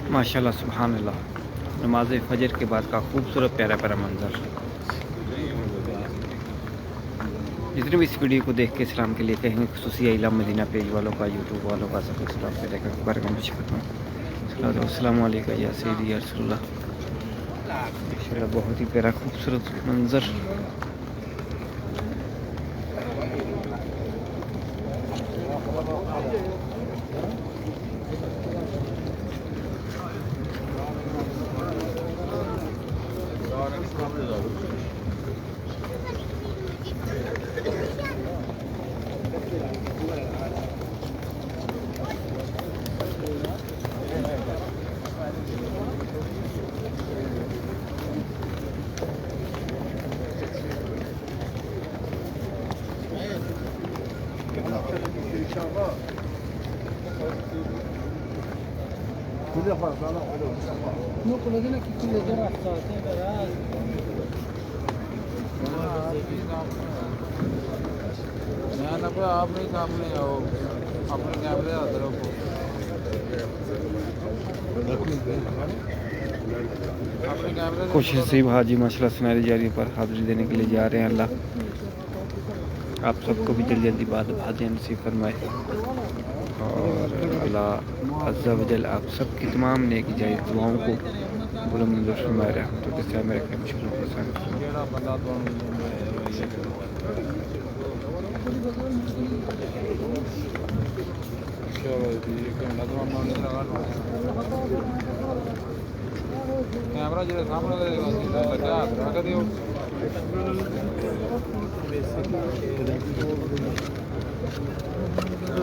माशाल्लाह सुभान अल्लाह। नमाज फजर के बाद का खूबसूरत प्यारा प्यारा मंजर। जितने भी इस वीडियो को देख के इस्लाम के लिए कहेंगे, खुसूसी इलाम मदीना पेज वालों का, यूट्यूब वालों का, सब इस्लाम पे देखकर बरकम पेश करता हूँ। अस्सलाम वालेकुम या सैयदी या रसूलुल्लाह। माशाल्लाह बहुत ही प्यारा खूबसूरत मंजर। No, quello della che quelle già razzate, मैं ना आप नहीं सामने आओ अपने कैमरे हाथ रखो अपने कैमरे खुश नसीब हाजी माशाल्लाह सुनहरी जारी पर हाजिरी देने के लिए जा रहे हैं। अल्लाह आप सबको भी जल्दी जल्दी बाद हाजिर नसीब फरमाए और अल्लाह अज़्ज़ा वजल आप सबकी तमाम नेक जायज़ दुआओं को बुलंद मंजूर फरमाए। रहमतों के साथ मेरे मुश्किलों को आसान फरमाए। कैमरा जो सामने लगा हाथ रख दियो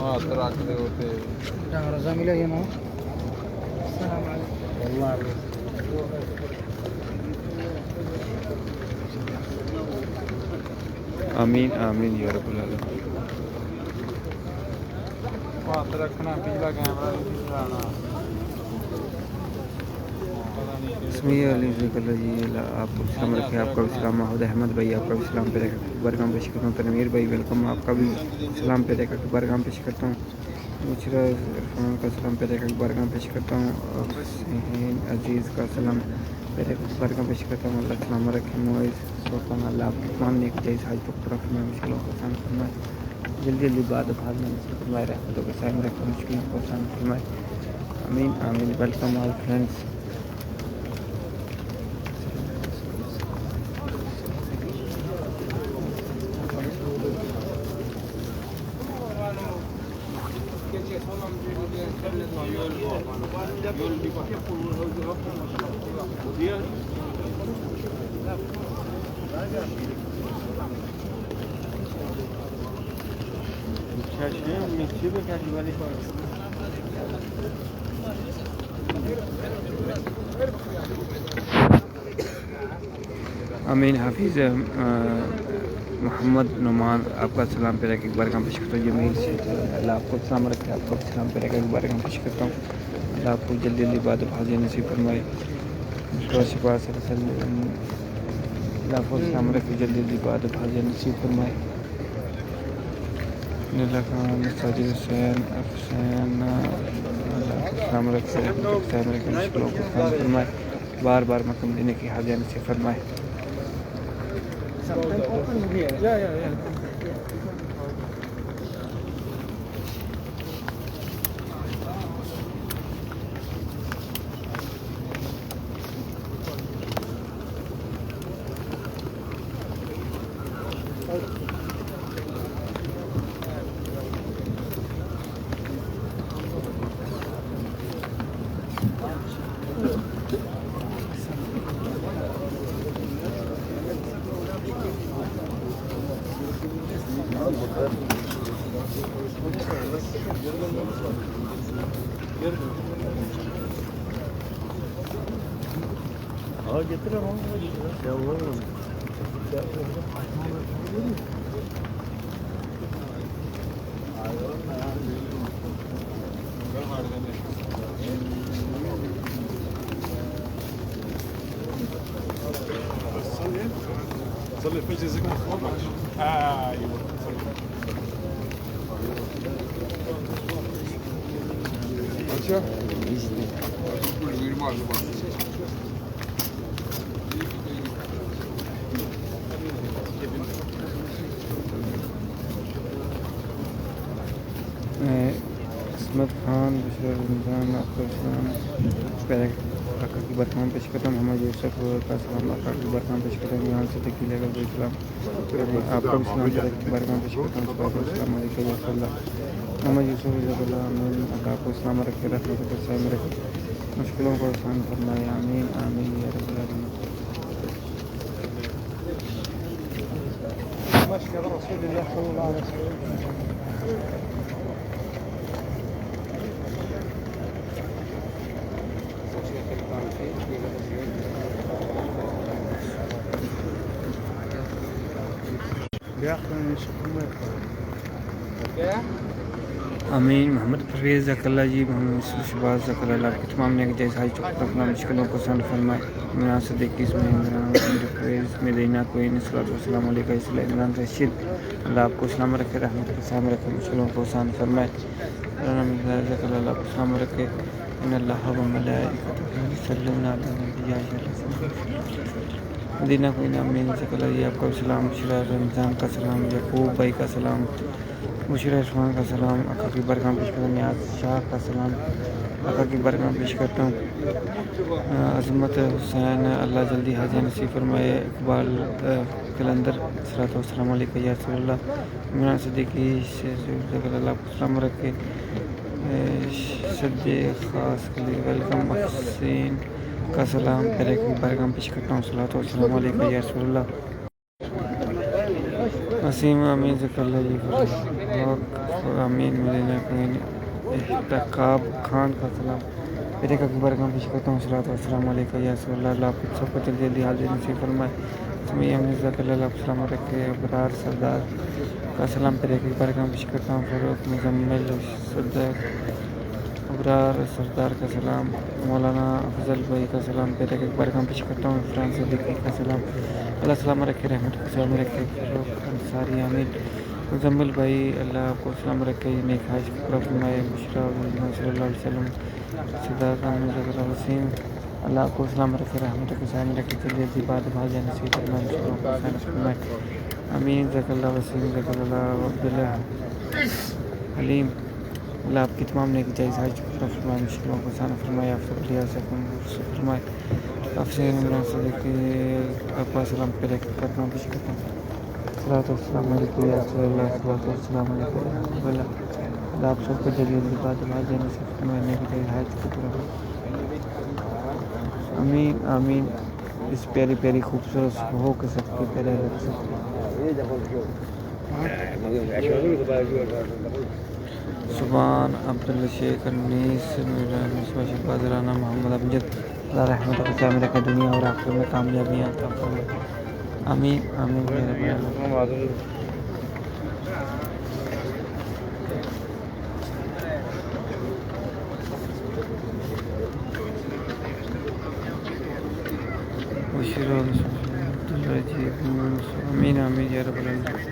हाथ रख दियो ते रजा मिलेगा ना। आमीन आमीन या रब्बुल आलमीन। हाथ रखना पिछला कैमरा नहीं चलाना जी आपको सलाम रखे, आपका भी सलाम। माहौद अहमद भाई आपका भी सलाम पे रहकर बरगाम पेश करता हूँ। तनवीर भाई वेलकम, आपका भी सलाम पे रहकर बरगाम पेश करता हूँ। मुशरा इरफान का सलाम पे रहकर बरगाम पेश करता हूँ। अजीज़ का सलाम पे रहकर बरगाम पेश करता हूँ। अल्लाह सलाम रखे। मुइज़ सोफान अल्लाह आपकी तमाम नेक जायज़ हाज तक पूरा फरमाए, मुश्किलों को आसान फरमाए। जल्दी जल्दी बाद भाग में नसीब फरमाए। रहमतों के साथ रखे, मुश्किलों को आसान फरमाए। आमीन आमीन। Welcome all friends. अमीन हाफिज़ मोहम्मद नुमान आपका सलाम पे रख एक बार का पेश करता हूँ। जमील से अल्लाह आपको सलाम रखे, आपका सलाम पे रख एक बार का पेश करता हूँ। अल्लाह आपको जल्दी जल्दी बाद हाजिर नसीब फरमाए। अल्लाह आपको सलाम रखे, जल्दी जल्दी बाद हाजिर नसीब फरमाए। नीला खान साजिद हुसैन अफसैन अल्लाह आपको सलाम रखे, मुश्किलों को आसान फरमाए। बार बार मकम देने की हाजिर नसीब फरमाए। صلي الفجر زي ايوه अच्छा इसमत खान बशर रमज़ान आपका सलाम पैरा आका की बरकाम पेश करता हूँ। मोहम्मद यूसुफ का सलाम आका की बरकाम पेश करता हूँ। यहाँ से तकील सलाम आपका भी सलाम पैरा की बरकाम पेश करता हूँ। सलाम अलैकुम या सल्लल्लाह मोहम्मद यूसुफ अल्लाह आपको सलाम रखे रहमत के साथ रखे मुश्किलों को आसान फरमाए आमीन आमीन या रब्बल आलमीन। مشكلة رسول الله صلى الله عليه وسلم. आमीन मोहम्मद परवेज़ ज़कल्ला जी मोहम्मद शहबाज ज़कल्ला आपके तमाम नेक जायज़ हाई अपना मुश्किलों को आसान फरमाए। इमरान सदीक़ी इसमें इमरान परवेज़ में देना कोई सलाम अलैकुम इमरान रशीद अल्लाह आपको सलाम रखे रहमत के साथ रखे मुश्किलों को आसान फरमाए। ज़कल्ला आपको सलाम रखे इन्नल्लाह व मलाइकतहु युसल्लूना अला नबी मदीना कोई नाम में ज़कल्ला जी आपका सलाम मुशरा रमज़ान का सलाम यकूब भाई का सलाम मुशरा इरफान का सलाम आका की बरकाम पेश करता हूँ। नियाज़ शाह का सलाम आका की बरकाम पेश करता हूँ। अज़मत हुसैन अल्लाह जल्दी हाज़िर नसीब फरमाए। इकबाल कलंदर सलाम अलैकुम या रसूलल्लाह इमरान सदीक़ी अल्लाह आपको सलाम रखे सद्दे ख़ास के लिए वेलकम अहसीन का सलाम पैरा की बरकाम पेश करता हूँ। सलाम अलैकुम या रसूलल्लाह वसीम अमीन ज़कल्ला जी अमीन मदीना कोई इत्तकाब खान का सलाम मेरे का बरकाम पेश करता हूँ। सलाम अलैकुम या रसूलल्लाह अल्लाह आप सबको जल्दी हाज़िर नसीब फरमाए। इसमें अमीन ज़कल्ला आप सलाम रखे अबरार सरदार का सलाम मेरे की बरकाम पेश करता हूँ। फ़ारूक मुज़म्मिल सदर अबरार सरदार का सलाम मौलाना अफजल भाई का सलाम मेरे की बरकाम पेश करता हूँ। इमरान सदीक़ी का सलाम अल्लाह सलाम रखे रहमत के साथ रखे फ़ारूक अंसारी आमीन मुज़म्मिल भाई अल्लाह आपको सलाम रखे नेक हाज पूरा फरमाए। बुशरा सल्लल्लाहु अलैहि वसल्लम सिद्धार्थ वसीम अल्लाह आपको सलाम रखे रहमत के साथ रखे जल्दी बाद भाजा नसीब फरमाए आमीन ज़कल्ला वसीम ज़कल्ला अब्दुल्ला हलीम अल्लाह आपकी तमाम नेक जायज़ हाज पूरा फरमाए मुश्किलों को आसान फरमाए। फरमाए अफसर इमरान सदीक़ी आपका सलाम पैरा की बरकाम पेश करता हूँ। सलाम अलैकुम या रसूलल्लाह सलाम अलैकुम अल्लाह आप सबको जल्दी बाद भाजा नसीब फरमाए नेक जायज़ हाज पूरा आमीन आमीन। इस प्यारी प्यारी खूबसूरत हो के सबके पैरा रख सकते सुबान अब्दुल शेख अनीस शहबाज राना मोहम्मद अमजद अल्लाह रहमत के साथ रखे दुनिया और आखिरत में कामयाबियाँ अता फरमाए आमीन आमीन या रब्बल आलमीन। आमीन आमीन या रब्बल आलमीन।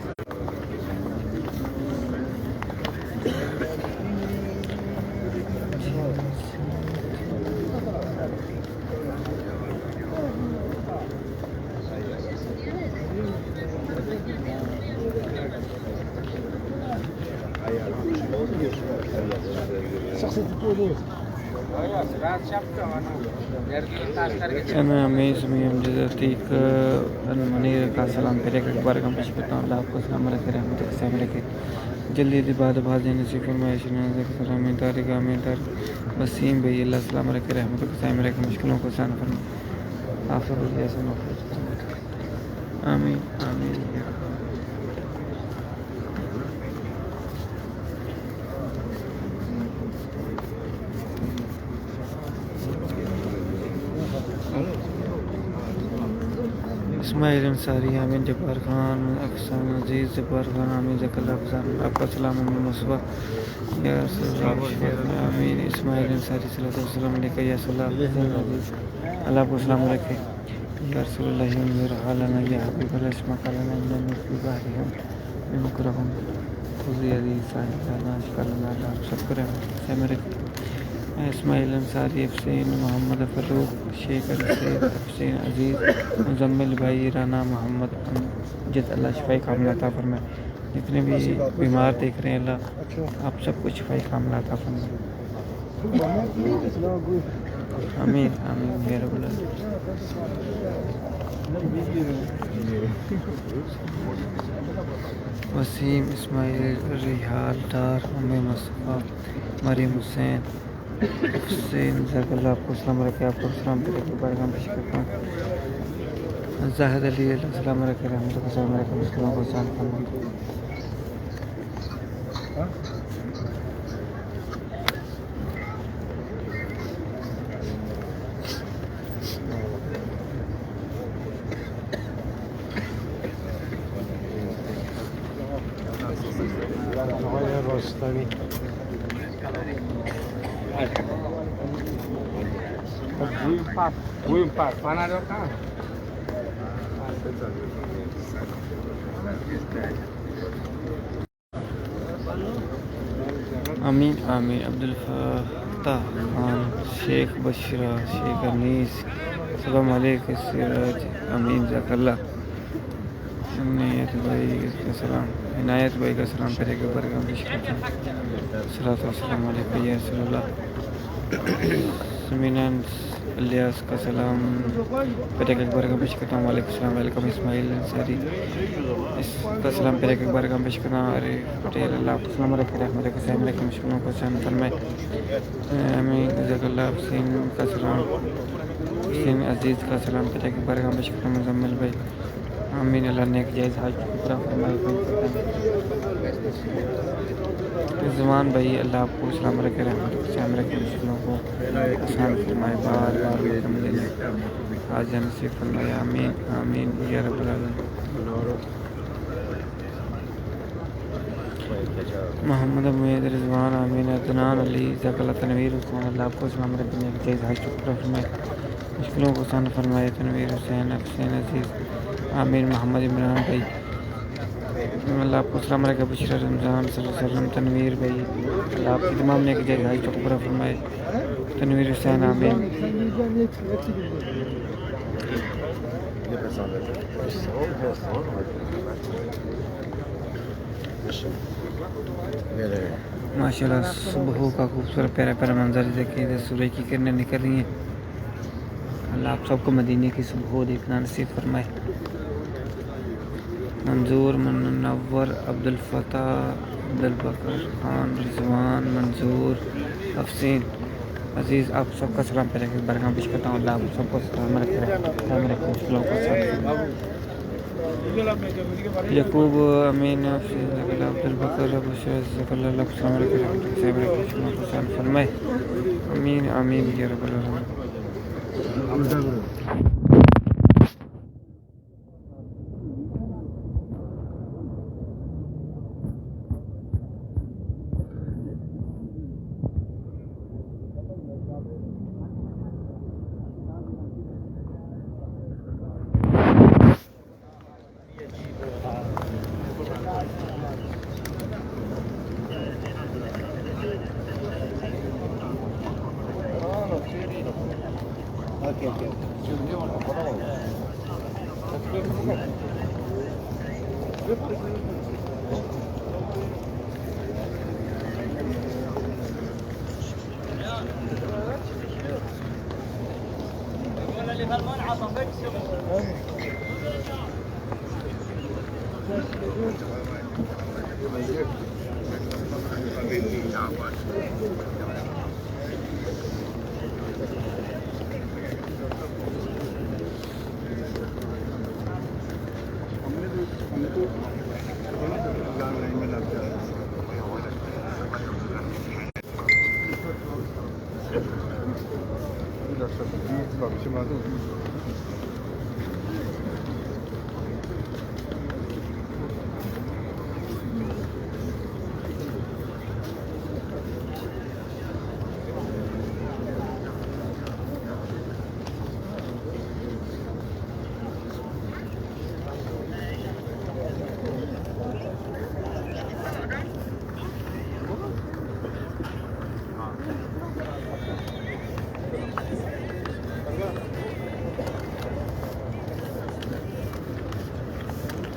मैं अमीज़ अतीक मनीर का सलाम पेरे के बरकाम पेश करता हूँ। अल्लाह आपको सलाम रखे रहमत के साथ रखे जल्दी बाद भाज नसीब फरमाए। आमीन तारिक आमीन तार वसीम भाई अल्लाह सलाम रखे रहमत के साथ रखे मुश्किलों को आसान फरमाए आफर आमीन आमीन। इस्माइल अंसारी आमीन जब्बार खान अफसान अजीज़ जब्बार खान आमीन ज़कल्ला अफसान आपका सलाम मुसबा या आमीन। इस्माइल अंसारी सल्लल्लाहु अलैहि वसल्लम अल्लाह आपको सलाम रखे या रसूलल्लाह मेरा हालना या हबीबुल्लाह इस्मा कालना इन्ना फिबारिहम इनकुरहम खुज़ी अली साहिबाना शिकलना आप सब करे से मेरे इस्माइल अंसारी, हुसैन मोहम्मद फ़रूक, शेख हुसैन हुसैन अजीज़, मुजम्मिल भाई, राना मोहम्मद अमजद, अल्लाह शिफाई कामला अता फरमाए। जितने भी बीमार देख रहे हैं अल्लाह आप सबको शिफाई कामला अता फरमाए। आमीन आमीन या रब्बल आलमीन। वसीम इस्माइल, रिहाल डार, उम्मे मुस्तफ़ा, मरीम हुसैन, हुसैन जज़ाकल्लाह, आपको सलाम रखे, आपको सलाम पे रखे, बारगाह पेश करता हूँ। जाहिद अली, अल्लाह सलाम रखे, रहमत का सलाम रखे, मुस्लिमों को शान फरमाए। Noya Rostami. Gue empat, mana ada kan? आमीन आमीन। अब्दुल फत्ताह खान, शेख बशरा, शेख अनीस, अस्सलाम वालेकुम सिराज, आमीन जज़ाकल्लाह। इनायत भाई का सलाम, इनायत भाई का सलाम करे के बरगाह पेश करता हूँ। सलातो वस्सलाम अलैका या रसूलल्लाह। समीनान इलियास का सलाम पेरे के बरगाह पेश करता हूँ। वालेकुम सलाम। वेलकम इस्माइल अंसारी, इसका सलाम पेरे के बरगाह पेश करता हूँ। अरे पटेल, अल्लाह आपको सलाम रखे, रहमत के साथ रखे, मुश्किलों को शान फरमाए। आमीन जज़ाकल्लाह। हुसैन का सलाम, हुसैन अजीज़ का सलाम पेरे के बरगाह पेश करता हूँ। मुजम्मिल भाई, आमीन, अल्लाह नेक जायज़ हाज पूरा फरमाए। रिजवान भाई, अल्लाह आपको सलाम रखे, रहमत के साथ रखे, मुश्किलों को आसान फरमाए। बार बार आज नसीब फरमाए। आमीन आमीन या रब्बल आलमीन। मोहम्मद उम्मीद, रिजवान, आमीन, अदनान अली, जज़ाकल्लाह। तनवीर हुसैन, अल्लाह आपको सलाम रखे, नेक जायज़ हाज पूरा फरमाए, मुश्किलों को आसान फरमाए। तनवीर हुसैन, हुसैन अजीज़, आमीन। मोहम्मद इमरान भाई, अल्लाह आपको सलाम रखे, बशरा रमज़ान सल्लल्लाहु अलैहि वसल्लम। तनवीर भाई, अल्लाह आपकी तमाम नेक जायज़ हाज पूरा फरमाए। तनवीर हुसैन, आमीन। माशाल्लाह सुबह का खूबसूरत प्यारा प्यारा मंजर देखिए, इधर सूरज की किरणें निकल रही हैं। अल्लाह आप सबको मदीने की सुबह देखना नसीब फरमाए। मंजूर, मुनव्वर, अब्दुल फताह, अब्दुल बकर खान, रिजवान, मंजूर, अफसीन अजीज़, आप सबका सलाम पे रखे, बरगाह पेश करता हूँ। अल्लाह आप सबको सलाम रखे, मुश्किलों को यकूब, अमीन, अब्दुल बकर, अल्लाह को सलाम रखे, मुश्किलों को शान फरमाए। आमीन आमीन या रब्बल आलमीन। Okay.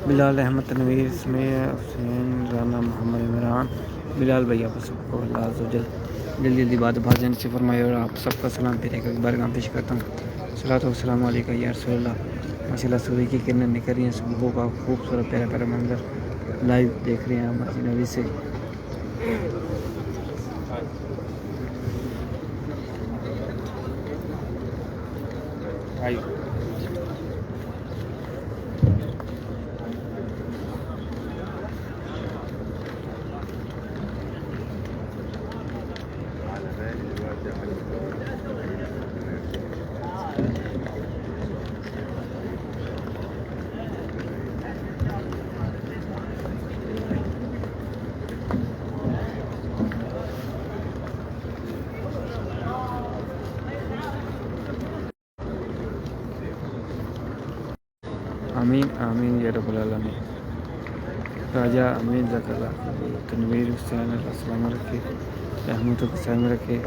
बिलाल अहमद तनवीर इसमें हुसैन राना मोहम्मद इमरान बिलाल भैया को सबको अल्लाह अज़्ज़ व जल जल्दी जल्दी बात भाजन से फरमाए और आप सबका सलाम पेश कर बारगाह पेश करता हूँ। सलातो वस्सलाम अलैका या रसूलल्लाह। माशाल्लाह सूरज की किरणें निकल रही हैं, सुबह का खूबसूरत प्यारा प्यारा मंजर लाइव देख रहे हैं मस्जिद नबी से। आमीन आमीन या रब्बल आलमीन। राजा अमीन ज़कल्ला तनवीर हुसैन अल्लाह सलामत रखे, रहमत को सलामत रखे।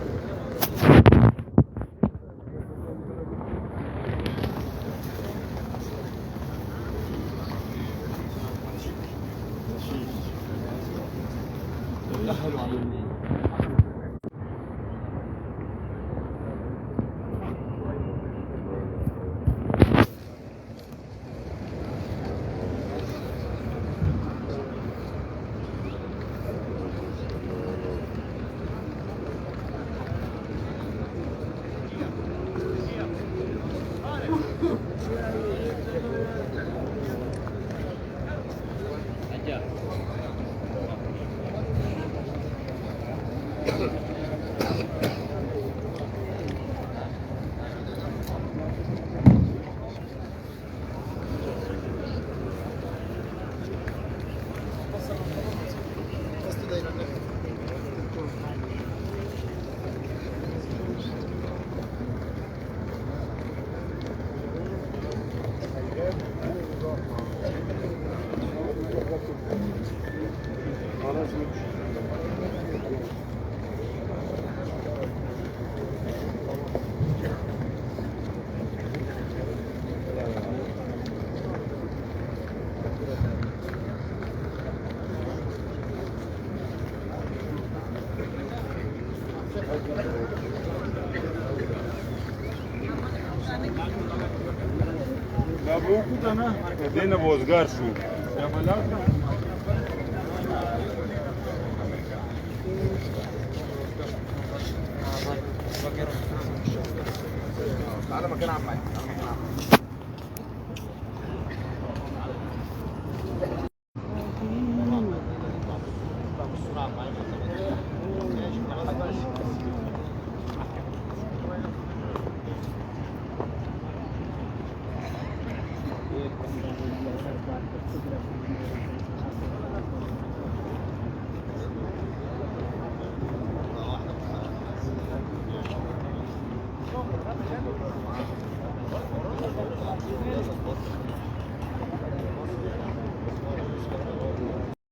دا به وکړو نه د دې نه به وزګار شو بیا به لاړ تعالى مكان عم